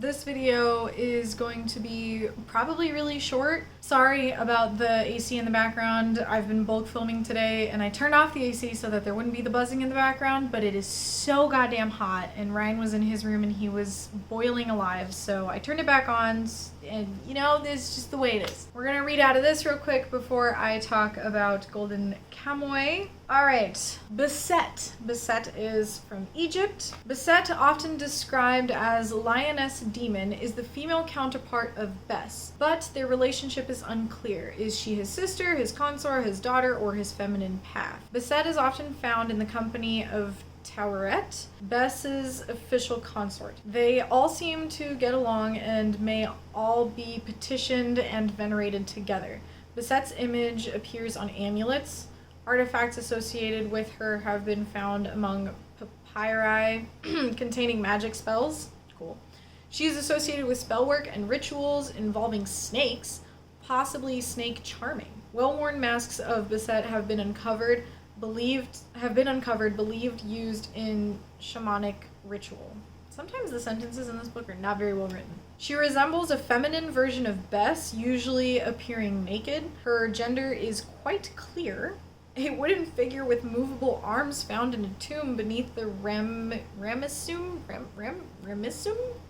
This video is going to be probably really short. Sorry about the AC in the background. I've been bulk filming today and I turned off the AC so that there wouldn't be the buzzing in the background, but it is so goddamn hot and Ryan was in his room and he was boiling alive, so I turned it back on and you know, this is just the way it is. We're gonna read out of this real quick before I talk about Golden Kamuy. Alright, Beset. Beset is from Egypt. Beset, often described as lioness demon, is the female counterpart of Bes, but their relationship is unclear. Is she his sister, his consort, his daughter, or his feminine path? Beset is often found in the company of Taweret, Bes's official consort. They all seem to get along and may all be petitioned and venerated together. Beset's image appears on amulets. Artifacts associated with her have been found among papyri containing magic spells. Cool. She is associated with spellwork and rituals involving snakes, possibly snake charming. Well-worn masks of Beset have been uncovered, believed used in shamanic ritual. Sometimes the sentences in this book are not very well written. She resembles a feminine version of Bes, usually appearing naked. Her gender is quite clear. A wooden figure with movable arms found in a tomb beneath the Ramesseum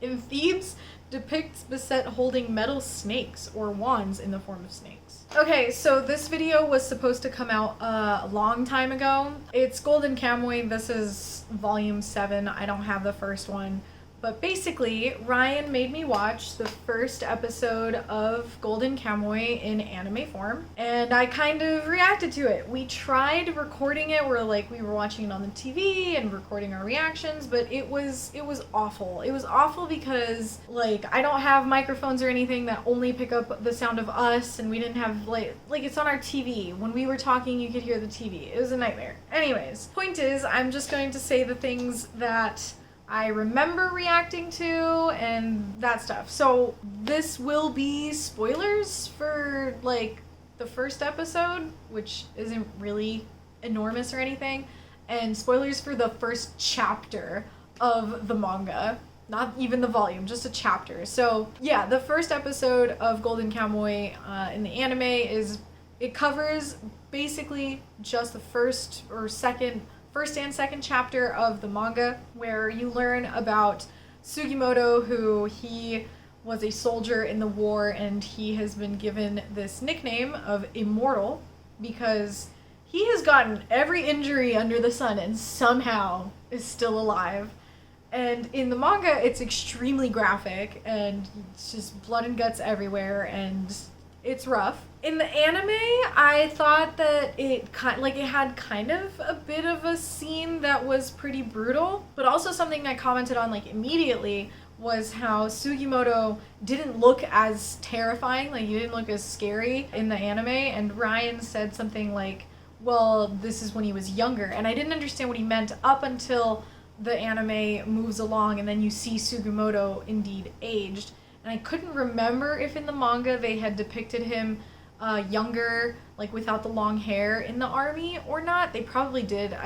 in Thebes depicts Beset holding metal snakes or wands in the form of snakes. Okay, so this video was supposed to come out a long time ago. It's Golden Kamuy. This is volume 7. I don't have the first one. But basically, Ryan made me watch the first episode of Golden Kamuy in anime form, and I kind of reacted to it. We tried recording it, we were watching it on the TV and recording our reactions, but it was awful. It was awful because, I don't have microphones or anything that only pick up the sound of us, and we didn't have, it's on our TV. When we were talking, you could hear the TV. It was a nightmare. Anyways, point is, I'm just going to say the things that I remember reacting to and that stuff. So this will be spoilers for the first episode, which isn't really enormous or anything, and spoilers for the first chapter of the manga. Not even the volume, just a chapter. So yeah, the first episode of Golden Kamuy in the anime it covers basically just the first and second chapter of the manga, where you learn about Sugimoto, who he was a soldier in the war and he has been given this nickname of Immortal because he has gotten every injury under the sun and somehow is still alive. And in the manga, it's extremely graphic and it's just blood and guts everywhere and it's rough. In the anime, I thought that it had kind of a bit of a scene that was pretty brutal, but also something I commented on immediately was how Sugimoto didn't look as terrifying, he didn't look as scary in the anime, and Ryan said something like, well, this is when he was younger, and I didn't understand what he meant up until the anime moves along and then you see Sugimoto indeed aged. And I couldn't remember if in the manga they had depicted him younger, without the long hair in the army or not. They probably did.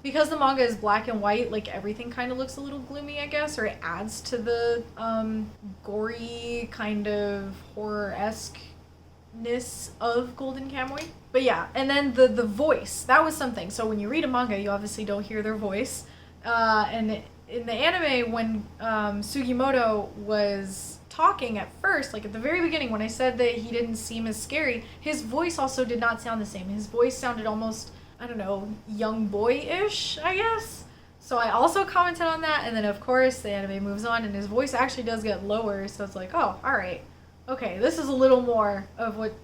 Because the manga is black and white, everything kind of looks a little gloomy, I guess, or it adds to the gory kind of horror-esque-ness of Golden Kamuy. But yeah, and then the voice, that was something. So when you read a manga, you obviously don't hear their voice. And in the anime, when Sugimoto was talking at first, at the very beginning, when I said that he didn't seem as scary, his voice also did not sound the same. His voice sounded almost, I don't know, young boy-ish, I guess. So I also commented on that, and then of course the anime moves on and his voice actually does get lower, so it's oh, alright. Okay, this is a little more of what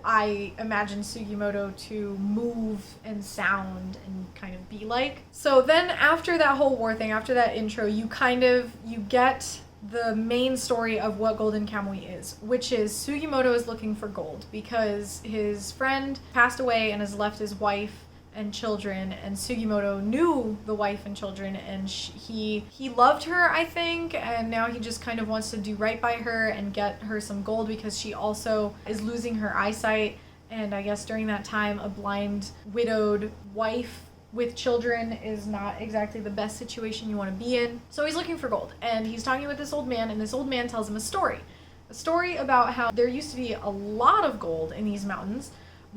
I imagine Sugimoto to move and sound and kind of be like. So then after that whole war thing, after that intro, you get the main story of what Golden Kamuy is, which is Sugimoto is looking for gold because his friend passed away and has left his wife and children, and Sugimoto knew the wife and children, and he loved her, I think, and now he just kind of wants to do right by her and get her some gold because she also is losing her eyesight, and I guess during that time a blind widowed wife with children is not exactly the best situation you want to be in. So he's looking for gold, and he's talking with this old man, and this old man tells him a story. A story about how there used to be a lot of gold in these mountains,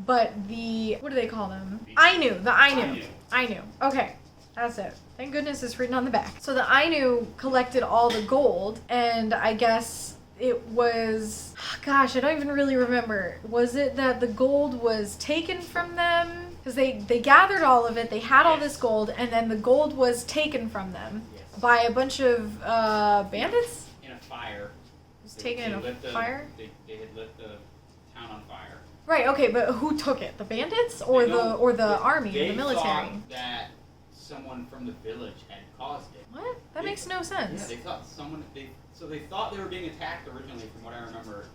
but what do they call them? Ainu. Okay, that's it. Thank goodness it's written on the back. So the Ainu collected all the gold, and I guess it was, gosh, I don't even really remember. Was it that the gold was taken from them? Because they gathered all of it, they had all this gold, and then the gold was taken from them by a bunch of bandits? In a fire. It was taken in a fire? They had lit the town on fire. Right, okay, but who took it? The bandits or the army, the military? Thought that someone from the village had caused it. What? That makes no sense. Yeah, they thought they thought they were being attacked originally, from what I remember,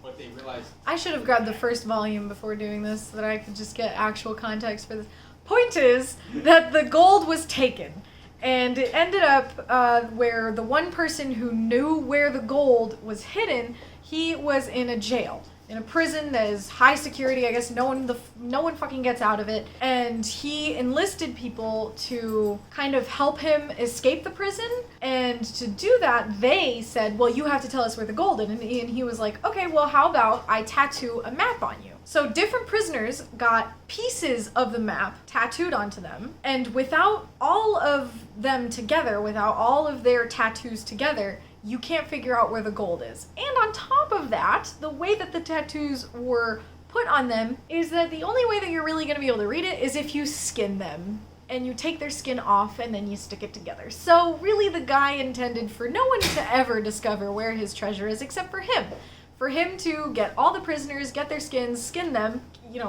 but they realized... I should have grabbed the first volume before doing this so that I could just get actual context for this. Point is that the gold was taken, and it ended up where the one person who knew where the gold was hidden, he was in a jail. In a prison that is high security. I guess no one fucking gets out of it. And he enlisted people to kind of help him escape the prison. And to do that, they said, well, you have to tell us where the gold is. And he was like, okay, well, how about I tattoo a map on you? So different prisoners got pieces of the map tattooed onto them. And without all of them together, without all of their tattoos together, you can't figure out where the gold is. And on top of that, the way that the tattoos were put on them is that the only way that you're really going to be able to read it is if you skin them. And you take their skin off and then you stick it together. So really the guy intended for no one to ever discover where his treasure is except for him. For him to get all the prisoners, get their skins, skin them,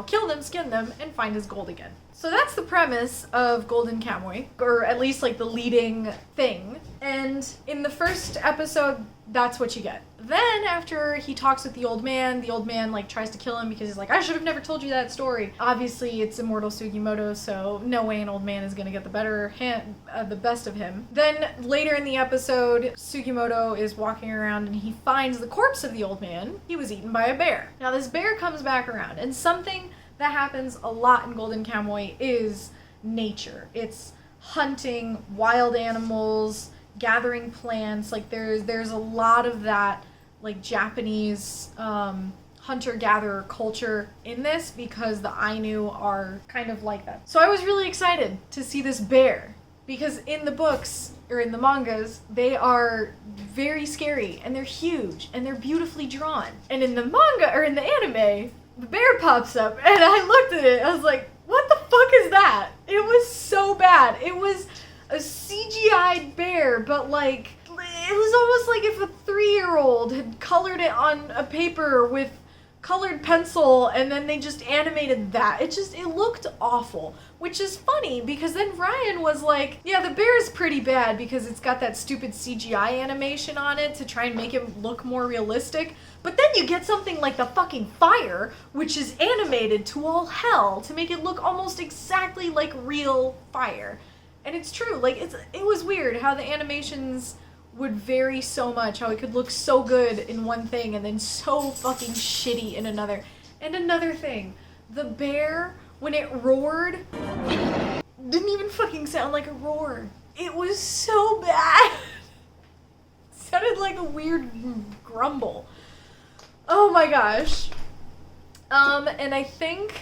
kill them, skin them, and find his gold again. So that's the premise of Golden Kamuy, or at least like the leading thing. And in the first episode, that's what you get. Then after he talks with the old man like tries to kill him because he's like, I should have never told you that story. Obviously it's immortal Sugimoto, so no way an old man is gonna get the best of him. Then later in the episode, Sugimoto is walking around and he finds the corpse of the old man. He was eaten by a bear. Now this bear comes back around, and something that happens a lot in Golden Kamuy is nature. It's hunting wild animals, gathering plants. Like there's a lot of that like Japanese hunter-gatherer culture in this because the Ainu are kind of like that. So I was really excited to see this bear because in the books or in the mangas, they are very scary and they're huge and they're beautifully drawn. And in the manga or in the anime, the bear pops up and I looked at it. I was like, what the fuck is that? It was so bad. It was a CGI'd bear, but like, it was almost like if a 3-year-old had colored it on a paper with colored pencil and then they just animated that. It looked awful, which is funny because then Ryan was like, yeah, the bear is pretty bad because it's got that stupid CGI animation on it to try and make it look more realistic. But then you get something like the fucking fire, which is animated to all hell to make it look almost exactly like real fire. And it's true, like it was weird how the animations would vary so much, how it could look so good in one thing and then so fucking shitty in another. And another thing, the bear, when it roared, didn't even fucking sound like a roar. It was so bad. It sounded like a weird grumble. Oh my gosh. And I think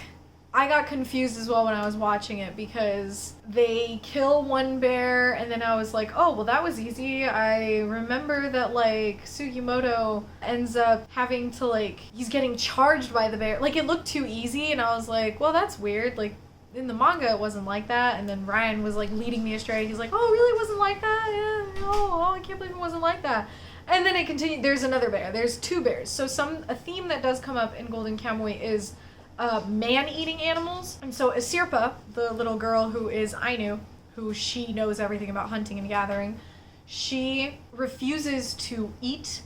I got confused as well when I was watching it because they kill one bear and then I was like, oh, well that was easy. I remember that like Sugimoto ends up having to like, he's getting charged by the bear. Like it looked too easy and I was like, well that's weird. Like in the manga it wasn't like that. And then Ryan was like leading me astray. He's like, oh really, it wasn't like that? Yeah, oh, I can't believe it wasn't like that. And then it continued, there's another bear. There's 2 bears. So a theme that does come up in Golden Kamuy is man-eating animals. And so Asirpa, the little girl who is Ainu, who she knows everything about hunting and gathering, she refuses to eat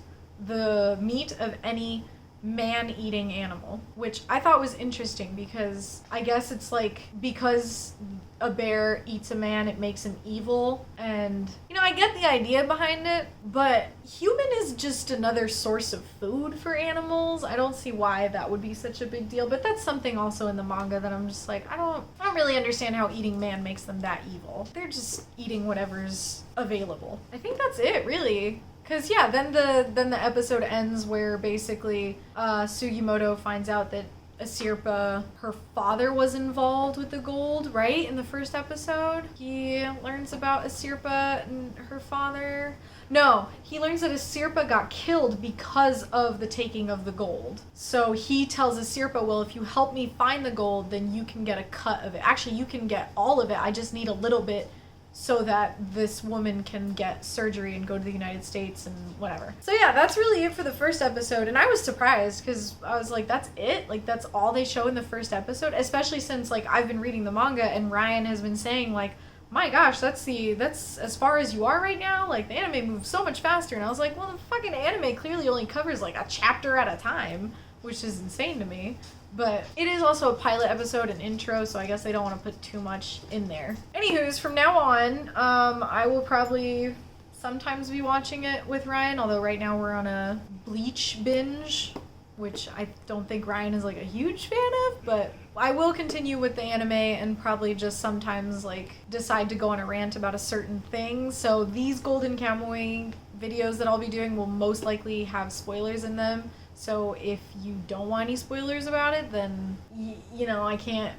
the meat of any man-eating animal, which I thought was interesting because I guess it's like because a bear eats a man, it makes him evil. And, you know, I get the idea behind it, but human is just another source of food for animals. I don't see why that would be such a big deal, but that's something also in the manga that I'm just like, I don't really understand how eating man makes them that evil. They're just eating whatever's available. I think that's it, really. Cause yeah, then the episode ends where basically Sugimoto finds out that Asirpa, her father was involved with the gold, right? In the first episode, he learns about Asirpa and her father. No, he learns that Asirpa got killed because of the taking of the gold. So he tells Asirpa, well, if you help me find the gold, then you can get a cut of it. Actually, you can get all of it. I just need a little bit so that this woman can get surgery and go to the United States and whatever. So yeah, that's really it for the first episode. And I was surprised because I was like, that's it? Like, that's all they show in the first episode? Especially since, like, I've been reading the manga and Ryan has been saying, like, my gosh, that's as far as you are right now? Like, the anime moves so much faster. And I was like, well, the fucking anime clearly only covers, like, a chapter at a time, which is insane to me. But it is also a pilot episode and intro, so I guess they don't want to put too much in there. Anywho's, from now on, I will probably sometimes be watching it with Ryan, although right now we're on a Bleach binge, which I don't think Ryan is, like, a huge fan of, but I will continue with the anime and probably just sometimes, like, decide to go on a rant about a certain thing. So these Golden Kamuy videos that I'll be doing will most likely have spoilers in them. So if you don't want any spoilers about it, then you know, I can't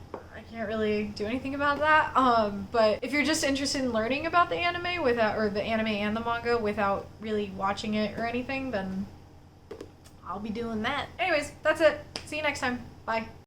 really do anything about that. But if you're just interested in learning about the anime without, or the anime and the manga without really watching it or anything, then I'll be doing that. Anyways, that's it. See you next time. Bye.